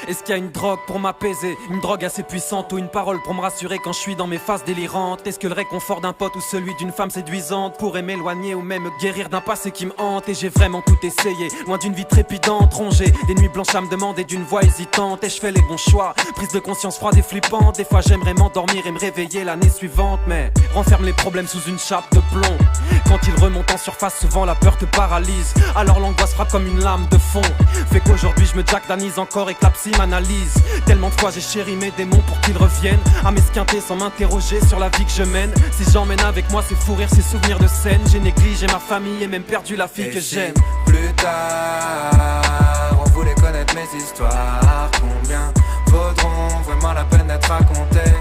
Est-ce qu'il y a une drogue pour m'apaiser, une drogue assez puissante ou une parole pour me rassurer quand je suis dans mes phases délirantes? Est-ce que le réconfort d'un pote ou celui d'une femme séduisante pourrait m'éloigner ou même me guérir d'un passé qui me hante? Et j'ai vraiment tout essayé, loin d'une vie trépidante, rongée des nuits blanches à me demander d'une voix hésitante. Et je fais les bons choix, prise de conscience froide et flippante. Des fois j'aimerais m'endormir et me réveiller l'année suivante, mais renferme les problèmes sous une chape de plomb. Quand ils remontent en surface, souvent la peur te paralyse. Alors l'angoisse frappe comme une lame de fond. Fait qu'aujourd'hui je me jack d'anise encore et que la psy m'analyse. Tellement de fois j'ai chéri mes démons pour qu'ils reviennent à m'esquinter sans m'interroger sur la vie que je mène. Si j'emmène avec moi ces fous rires, ces souvenirs de scène, j'ai négligé ma famille et même perdu la fille que j'aime. Plus tard, on voulait connaître mes histoires. Combien vaudront vraiment la peine d'être racontées?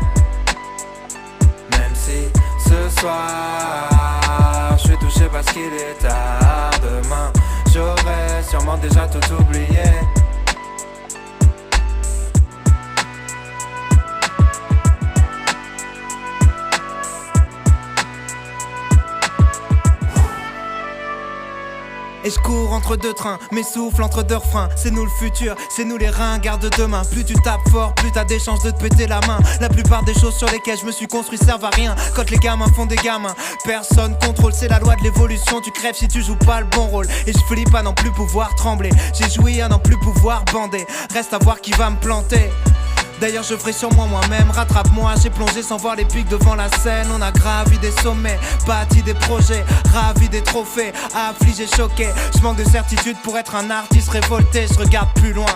Même si ce soir je suis touché parce qu'il est tard. Demain j'aurais sûrement déjà tout oublié. Et je cours entre deux trains, mes souffles entre deux refrains. C'est nous le futur, c'est nous les ringards de demain. Plus tu tapes fort, plus t'as des chances de te péter la main. La plupart des choses sur lesquelles je me suis construit servent à rien. Quand les gamins font des gamins, personne contrôle. C'est la loi de l'évolution, tu crèves si tu joues pas le bon rôle. Et je flippe à n'en plus pouvoir trembler. J'ai joui à n'en plus pouvoir bander. Reste à voir qui va me planter. D'ailleurs je ferai sur moi-même, rattrape-moi. J'ai plongé sans voir les pics devant la scène. On a gravi des sommets, bâti des projets, ravi des trophées, affligé, choqué. Je manque de certitude pour être un artiste révolté. Je regarde plus loin,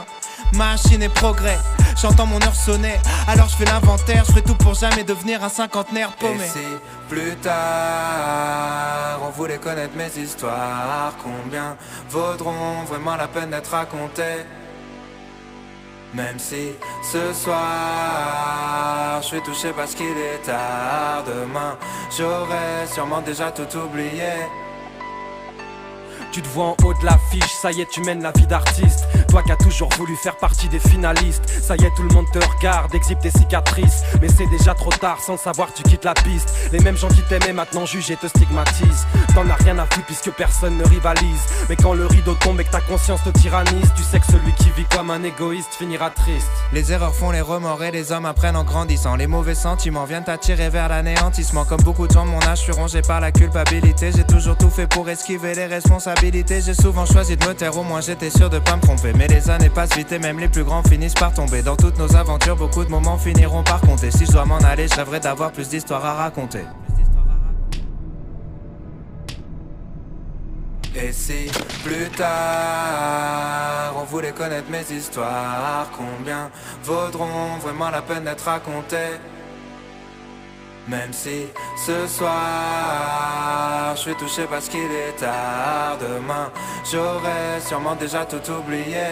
machine et progrès. J'entends mon heure sonner, alors je fais l'inventaire. Je ferai tout pour jamais devenir un cinquantenaire paumé. Et si plus tard on voulait connaître mes histoires, combien vaudront vraiment la peine d'être racontées? Même si ce soir je suis touché parce qu'il est tard. Demain j'aurais sûrement déjà tout oublié. Tu te vois en haut de l'affiche, ça y est tu mènes la vie d'artiste. Toi qui as toujours voulu faire partie des finalistes. Ça y est tout le monde te regarde, exhibe tes cicatrices. Mais c'est déjà trop tard, sans le savoir tu quittes la piste. Les mêmes gens qui t'aimaient maintenant jugent et te stigmatisent. T'en as rien à foutre puisque personne ne rivalise. Mais quand le rideau tombe et que ta conscience te tyrannise, tu sais que celui qui vit comme un égoïste finira triste. Les erreurs font les remords et les hommes apprennent en grandissant. Les mauvais sentiments viennent t'attirer vers l'anéantissement. Comme beaucoup de gens de mon âge, je suis rongé par la culpabilité. J'ai toujours tout fait pour esquiver les responsabilités. J'ai souvent choisi de me taire, au moins j'étais sûr de pas me tromper. Mais les années passent vite et même les plus grands finissent par tomber. Dans toutes nos aventures, beaucoup de moments finiront par compter. Si je dois m'en aller, je rêverais d'avoir plus d'histoires à raconter. Et si plus tard on voulait connaître mes histoires, combien vaudront vraiment la peine d'être racontées? Même si ce soir je suis touché parce qu'il est tard. Demain j'aurais sûrement déjà tout oublié.